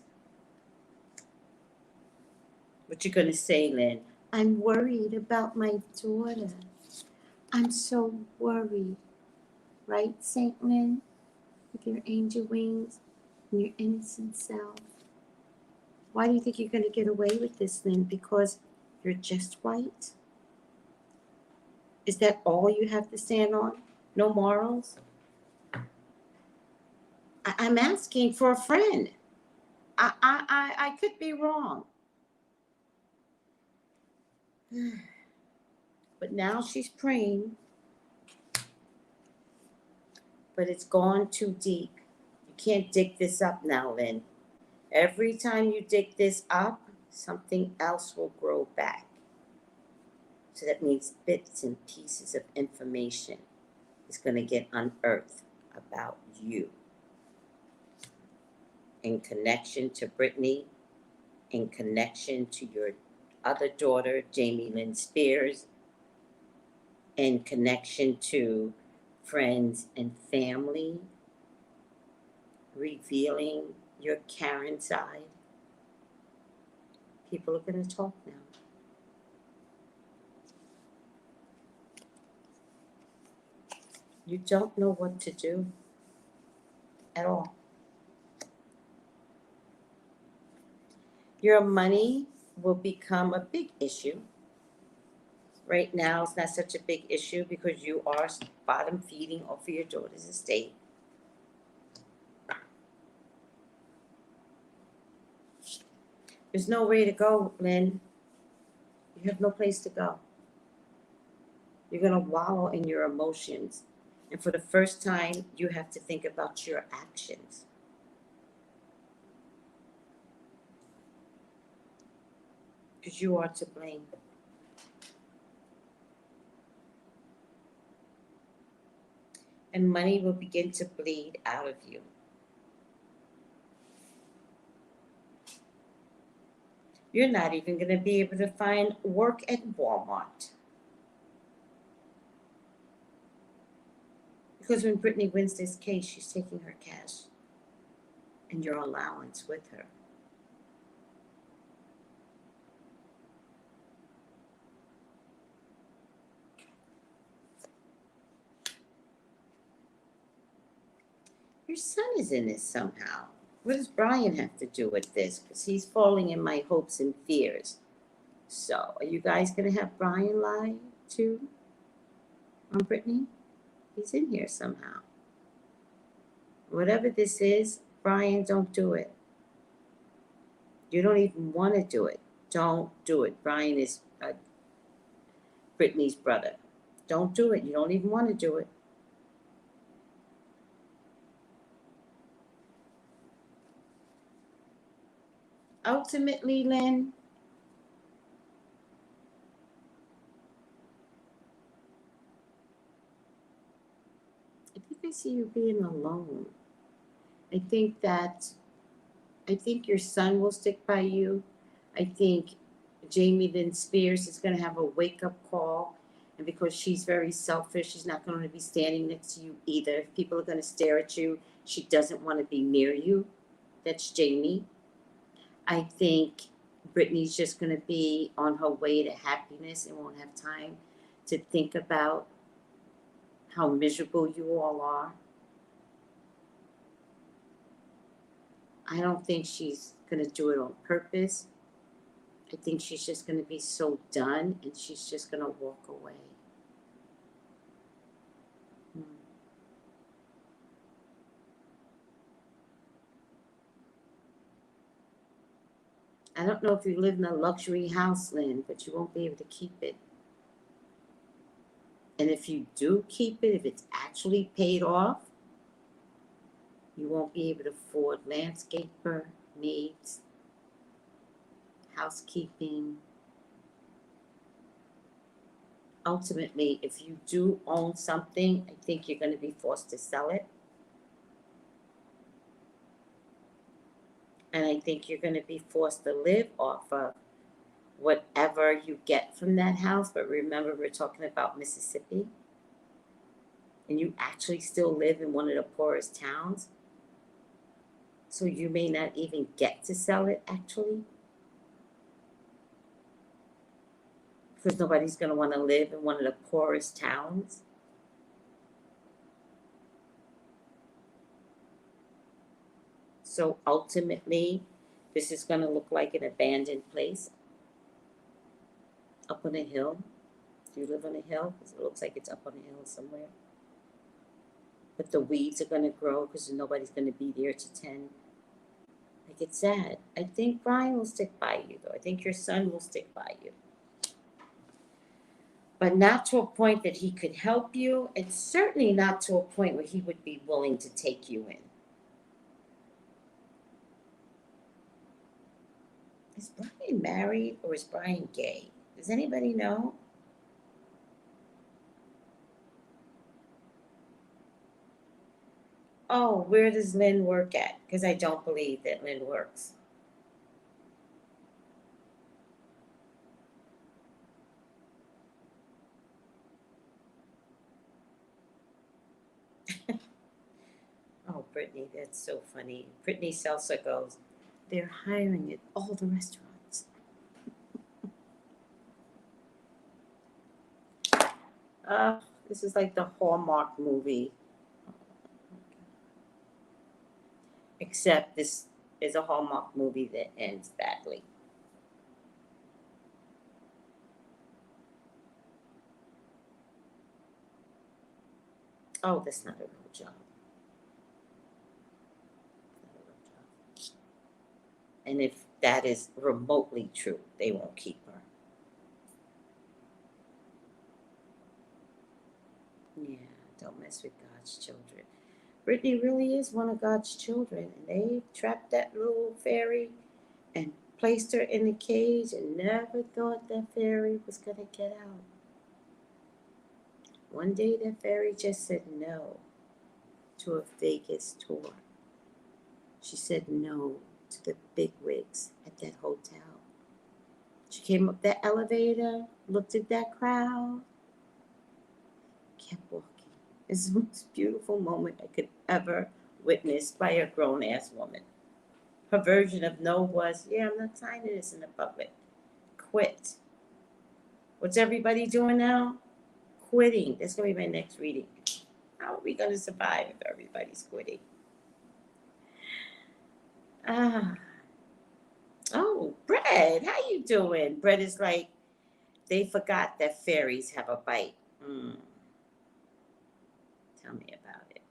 What you gonna say, Lynn? I'm worried about my daughter. I'm so worried. Right, Saint Lynn? With your angel wings and your innocent self. Why do you think you're gonna get away with this, Lynn? Because you're just white? Is that all you have to stand on? No morals? I'm asking for a friend. I could be wrong. But now she's praying. But it's gone too deep. You can't dig this up now, Lynn. Every time you dig this up, something else will grow back. So that means bits and pieces of information is going to get unearthed about you. In connection to Brittany, in connection to your other daughter, Jamie Lynn Spears, in connection to friends and family, revealing your Karen side. People are going to talk now. You don't know what to do at all. Your money will become a big issue. Right now, it's not such a big issue because you are bottom feeding off of your daughter's estate. There's nowhere to go, Lynn. You have no place to go. You're going to wallow in your emotions. And for the first time, you have to think about your actions. Because you are to blame. And money will begin to bleed out of you. You're not even going to be able to find work at Walmart. Because when Brittany wins this case, she's taking her cash and your allowance with her. Your son is in this somehow. What does Brian have to do with this? Because he's falling in my hopes and fears. So, are you guys going to have Brian lie too on Brittany? He's in here somehow. Whatever this is, Brian, don't do it. You don't even want to do it. Don't do it. Brian is Brittany's brother. Don't do it. You don't even want to do it. Ultimately, Lynn, I think I see you being alone. I think your son will stick by you. I think Jamie Lynn Spears is going to have a wake-up call. And because she's very selfish, she's not going to be standing next to you either. If people are going to stare at you, she doesn't want to be near you. That's Jamie. I think Brittany's just going to be on her way to happiness and won't have time to think about how miserable you all are. I don't think she's going to do it on purpose. I think she's just going to be so done and she's just going to walk away. I don't know if you live in a luxury house, Lynn, but you won't be able to keep it. And if you do keep it, if it's actually paid off, you won't be able to afford landscaper needs, housekeeping. Ultimately, if you do own something, I think you're going to be forced to sell it. And I think you're going to be forced to live off of whatever you get from that house. But remember, we're talking about Mississippi. And you actually still live in one of the poorest towns. So you may not even get to sell it, actually. because nobody's going to want to live in one of the poorest towns. So ultimately, this is going to look like an abandoned place up on a hill. Do you live on a hill? Because it looks like it's up on a hill somewhere. But the weeds are going to grow because nobody's going to be there to tend. Like, it's sad. I think Brian will stick by you, though. I think your son will stick by you. But not to a point that he could help you, and certainly not to a point where he would be willing to take you in. Is Brian married or is Brian gay? Does anybody know? Oh, where does Lynn work at? Because I don't believe that Lynn works. Oh, Brittany, that's so funny. Brittany Seltzer goes, they're hiring at all the restaurants. This is like the Hallmark movie. Except this is a Hallmark movie that ends badly. Oh, that's not a real job. Not a real job. And if that is remotely true, they won't keep her. Yeah, don't mess with God's children. Brittany really is one of God's children, and they trapped that little fairy and placed her in a cage and never thought that fairy was going to get out. One day that fairy just said no to a Vegas tour. She said no to the bigwigs at that hotel. She came up that elevator, looked at that crowd, kept walking. It's the most beautiful moment I could ever witness by a grown-ass woman. Her version of no was, yeah, I'm not signing this in the public. Quit. What's everybody doing now? Quitting. That's going to be my next reading. How are we going to survive if everybody's quitting? Oh, Brett, how you doing? Brett is like, they forgot that fairies have a bite. Tell me about it.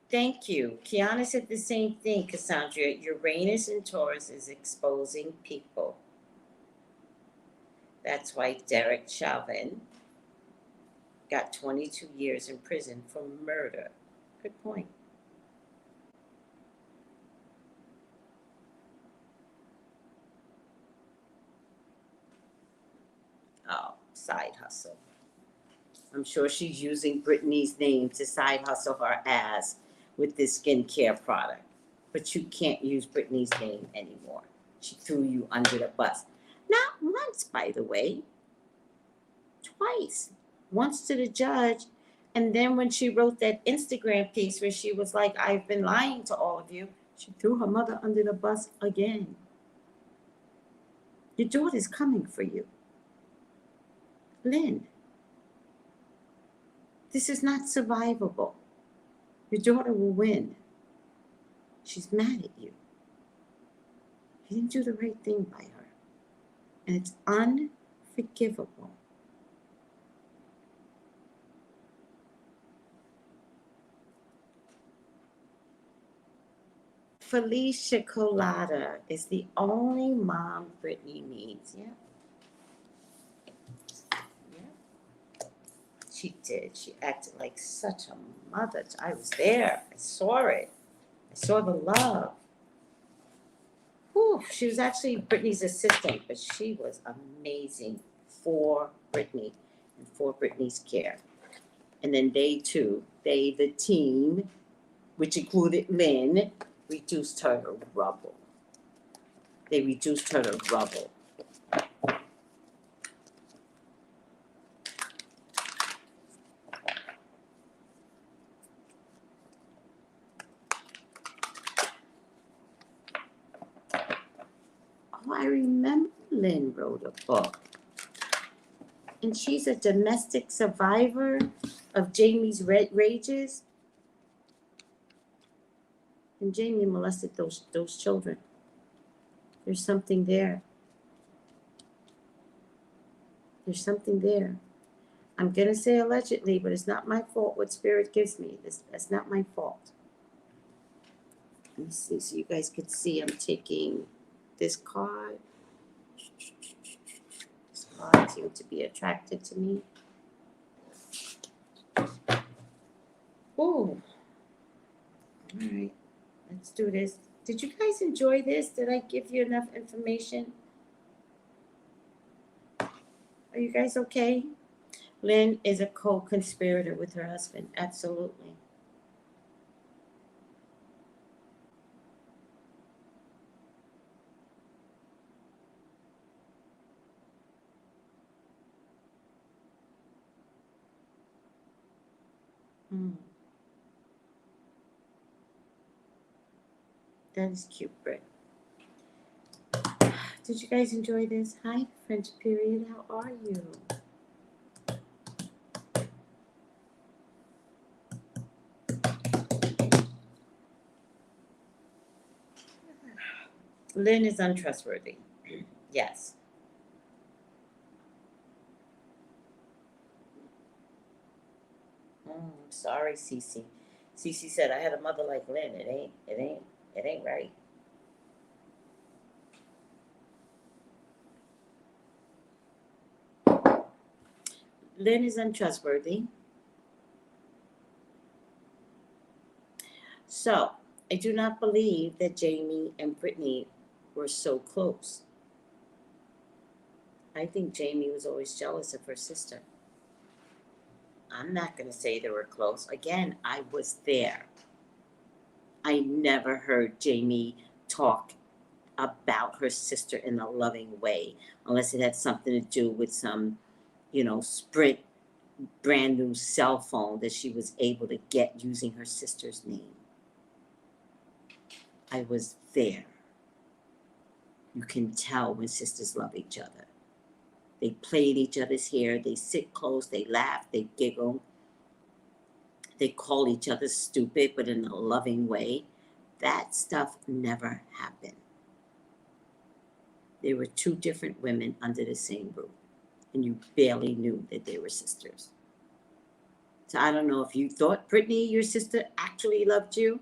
Thank you. Kiana said the same thing, Cassandra. Uranus in Taurus is exposing people. That's why Derek Chauvin got 22 years in prison for murder. Good point. Oh, side hustle. I'm sure she's using Brittany's name to side hustle her ass with this skincare product. But you can't use Brittany's name anymore. She threw you under the bus. Not once, by the way. Twice. Once to the judge, and then when she wrote that Instagram piece where she was like, I've been lying to all of you, she threw her mother under the bus again. Your daughter's coming for you. Lynn, this is not survivable. Your daughter will win. She's mad at you. You didn't do the right thing by her. And it's unforgivable. Felicia Colada is the only mom Brittany needs. Yeah. She did. She acted like such a mother. I was there. I saw it. I saw the love. Whew. She was actually Brittany's assistant, but she was amazing for Brittany and for Brittany's care. And then they, the team, which included Lynn, reduced her to rubble. They reduced her to rubble. Oh, I remember Lynn wrote a book. And she's a domestic survivor of Jamie's rages. And Jamie molested those children. There's something there. There's something there. I'm going to say allegedly, but it's not my fault what spirit gives me. That's not my fault. Let me see, so you guys could see I'm taking this card. This card seemed to be attracted to me. Ooh. All right, let's do this. Did you guys enjoy this? Did I give you enough information? Are you guys okay? Lynn is a co-conspirator with her husband. Absolutely. That is cute, Britt. Did you guys enjoy this? Hi, French period. How are you? Lynn is untrustworthy. Yes. I'm sorry, Cece. Cece said I had a mother like Lynn. It ain't right. Lynn is untrustworthy. So, I do not believe that Jamie and Brittany were so close. I think Jamie was always jealous of her sister. I'm not going to say they were close. Again, I was there. I never heard Jamie talk about her sister in a loving way, unless it had something to do with some, Sprint brand new cell phone that she was able to get using her sister's name. I was there. You can tell when sisters love each other. They play in each other's hair. They sit close. They laugh. They giggle. They call each other stupid, but in a loving way. That stuff never happened. They were two different women under the same roof, and you barely knew that they were sisters. So I don't know if you thought Brittany, your sister, actually loved you.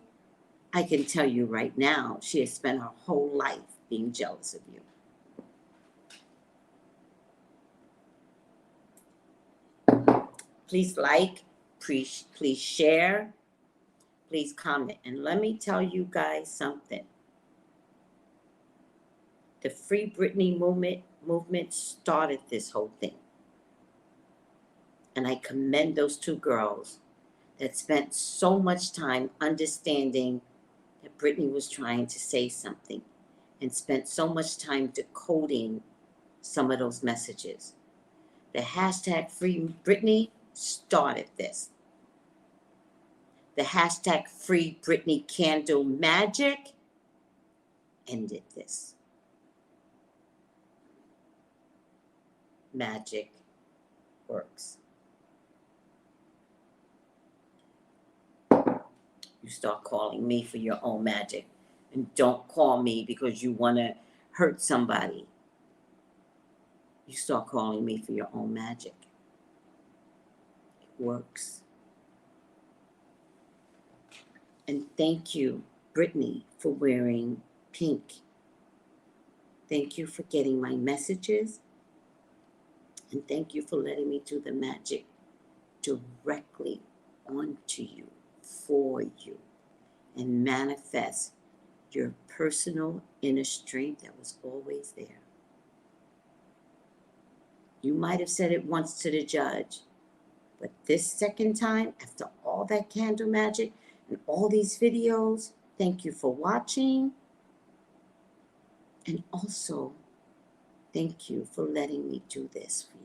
I can tell you right now, she has spent her whole life being jealous of you. Please like, please share, please comment. And let me tell you guys something. The Free Britney movement started this whole thing. And I commend those two girls that spent so much time understanding that Britney was trying to say something and spent so much time decoding some of those messages. The hashtag Free Britney started this. The hashtag Free Britney Candle Magic ended this. Magic works. You start calling me for your own magic. And don't call me because you want to hurt somebody. You start calling me for your own magic. It works. And thank you, Brittany, for wearing pink. Thank you for getting my messages. And thank you for letting me do the magic directly onto you, for you, and manifest your personal inner strength that was always there. You might have said it once to the judge, but this second time, after all that candle magic and all these videos, thank you for watching. And also, thank you for letting me do this for you.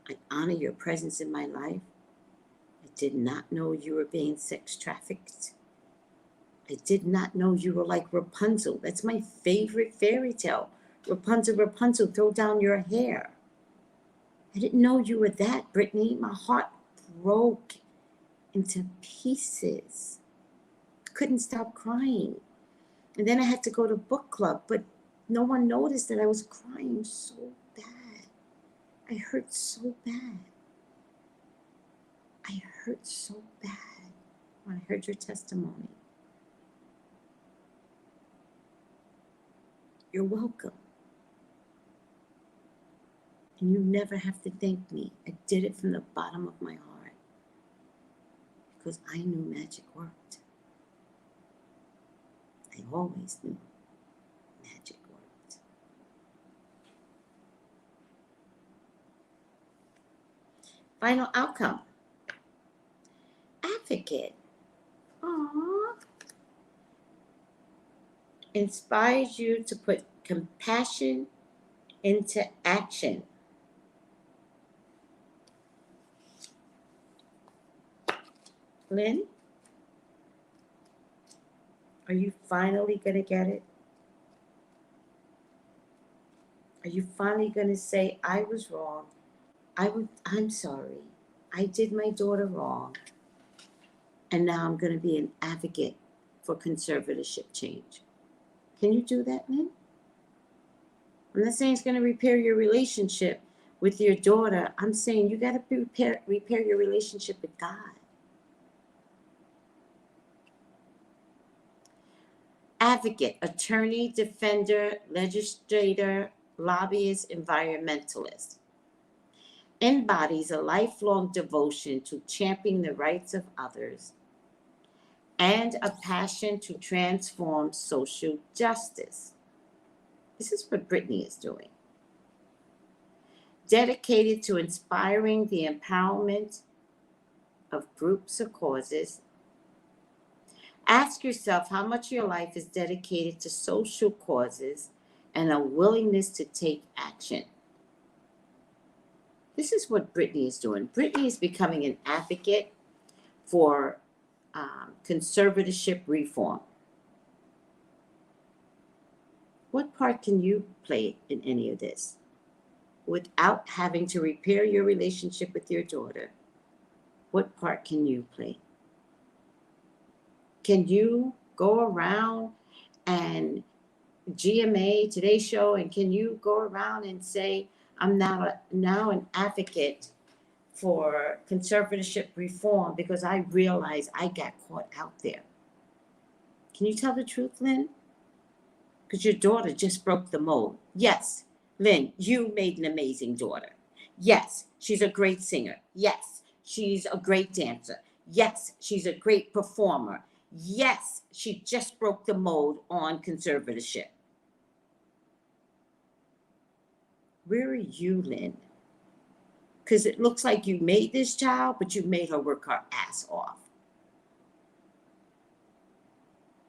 I honor your presence in my life. I did not know you were being sex trafficked. I did not know you were like Rapunzel. That's my favorite fairy tale. Rapunzel, Rapunzel, throw down your hair. I didn't know you were that, Brittany. My heart broke into pieces. Couldn't stop crying. And then I had to go to book club, but no one noticed that I was crying so bad. I hurt so bad. I hurt so bad when I heard your testimony. You're welcome. And you never have to thank me. I did it from the bottom of my heart because I knew magic worked. I always knew magic worked. Final outcome. Advocate. Aww. Inspires you to put compassion into action. Lynn, are you finally going to get it? Are you finally going to say, I was wrong? I'm sorry. I did my daughter wrong. And now I'm going to be an advocate for conservatorship change. Can you do that, Lynn? I'm not saying it's going to repair your relationship with your daughter. I'm saying you got to repair your relationship with God. Advocate, attorney, defender, legislator, lobbyist, environmentalist. Embodies a lifelong devotion to championing the rights of others and a passion to transform social justice. This is what Brittany is doing. Dedicated to inspiring the empowerment of groups or causes. Ask yourself how much of your life is dedicated to social causes and a willingness to take action. This is what Brittany is doing. Brittany is becoming an advocate for conservatorship reform. What part can you play in any of this without having to repair your relationship with your daughter? What part can you play? Can you go around and GMA, Today's Show, and can you go around and say, I'm now an advocate for conservatorship reform because I realized I got caught out there? Can you tell the truth, Lynn? Because your daughter just broke the mold. Yes, Lynn, you made an amazing daughter. Yes, she's a great singer. Yes, she's a great dancer. Yes, she's a great performer. Yes, she just broke the mold on conservatorship. Where are you, Lynn? Because it looks like you made this child, but you made her work her ass off.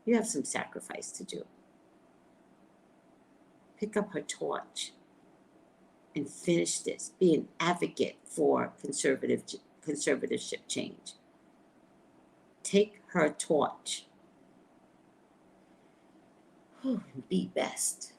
You have some sacrifice to do. Pick up her torch and finish this. Be an advocate for conservatorship change. Take her torch. And be best.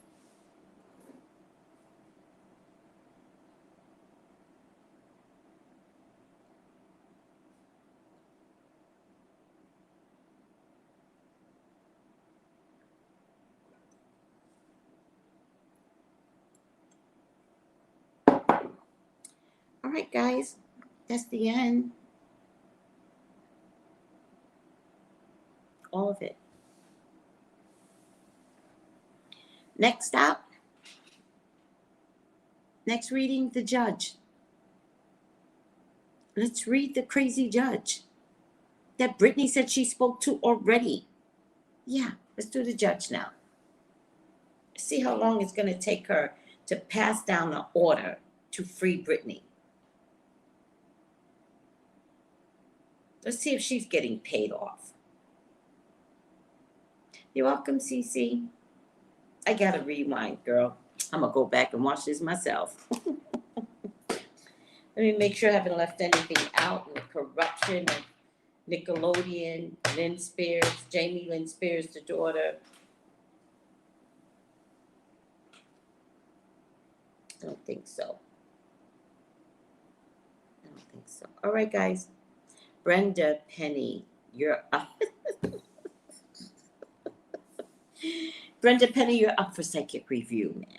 All right, guys, that's the end. All of it. Next up, next reading, the judge. Let's read the crazy judge that Brittany said she spoke to already. Yeah, let's do the judge now. See how long it's going to take her to pass down the order to free Brittany. Let's see if she's getting paid off. You're welcome, Cece. I got to rewind, girl. I'm going to go back and watch this myself. Let me make sure I haven't left anything out with corruption and Nickelodeon, Lynn Spears, Jamie Lynn Spears, the daughter. I don't think so. I don't think so. All right, guys. Brenda Penny, you're up. Brenda Penny, you're up for psychic review, ma'am.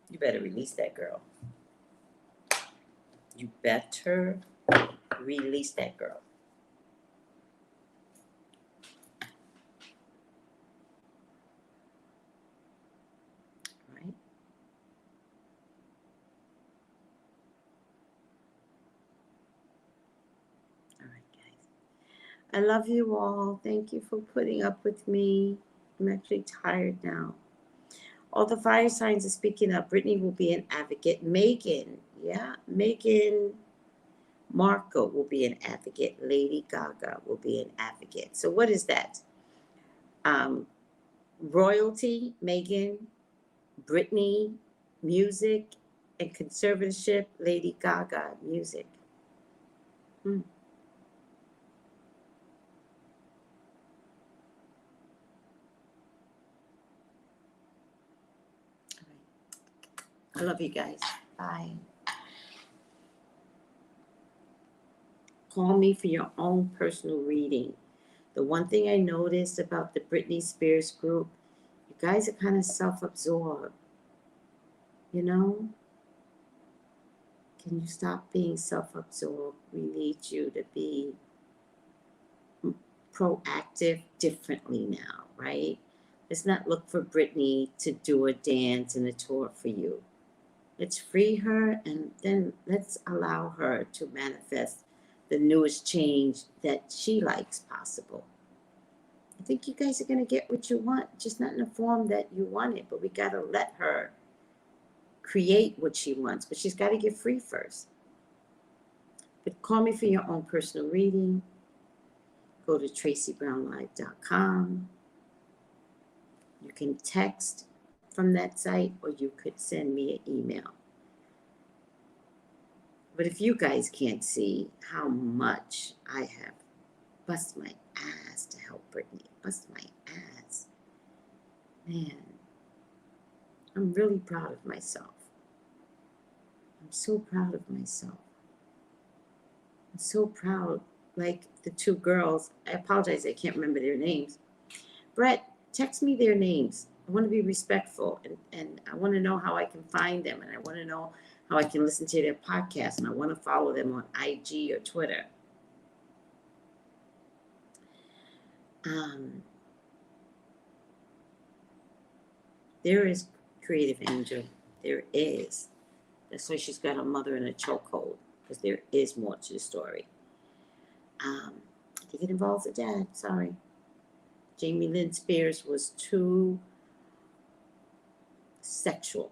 You better release that girl. You better release that girl. Right? All right, guys. I love you all. Thank you for putting up with me. I'm actually tired now. All the fire signs are speaking up. Brittany will be an advocate. Megan, Megan Marco will be an advocate. Lady Gaga will be an advocate. So what is that? Royalty, Megan, Brittany, music, and conservatorship, Lady Gaga, music. I love you guys. Bye. Call me for your own personal reading. The one thing I noticed about the Britney Spears group, you guys are kind of self-absorbed. You know? Can you stop being self-absorbed? We need you to be proactive differently now, right? Let's not look for Britney to do a dance and a tour for you. Let's free her, and then let's allow her to manifest the newest change that she likes possible. I think you guys are going to get what you want, just not in the form that you want it, but we got to let her create what she wants, but she's got to get free first. But call me for your own personal reading. Go to TraceyBrownlive.com. You can text from that site, or you could send me an email. But if you guys can't see how much I have bust my ass to help Brittany, bust my ass, man, I'm really proud of myself. I'm so proud of myself. I'm so proud, like the two girls. I apologize, I can't remember their names. Brett, text me their names. I want to be respectful, and I want to know how I can find them, and I want to know how I can listen to their podcast, and I want to follow them on IG or Twitter. There is Creative Angel. There is. That's why she's got her mother in a chokehold, because there is more to the story. I think it involves a dad. Sorry. Jamie Lynn Spears was too sexual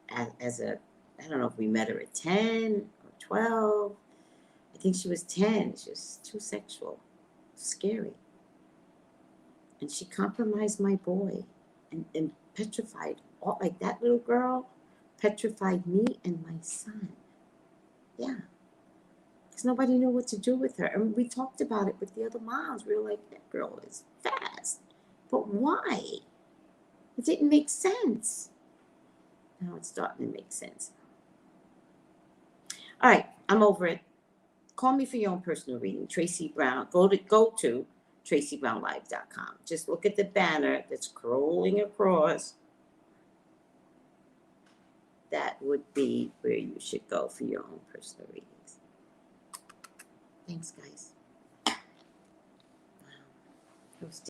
as a, I don't know if we met her at 10 or 12. I think she was 10. She was too sexual. Scary. And she compromised my boy and petrified, all, like that little girl petrified me and my son. Yeah. Because nobody knew what to do with her. And we talked about it with the other moms. We were like, that girl is fast. But why? It didn't make sense. Now it's starting to make sense. All right, I'm over it. Call me for your own personal reading. Tracey Brown. Go to TraceyBrownlive.com. Just look at the banner that's scrolling across. That would be where you should go for your own personal readings. Thanks, guys. Wow. It was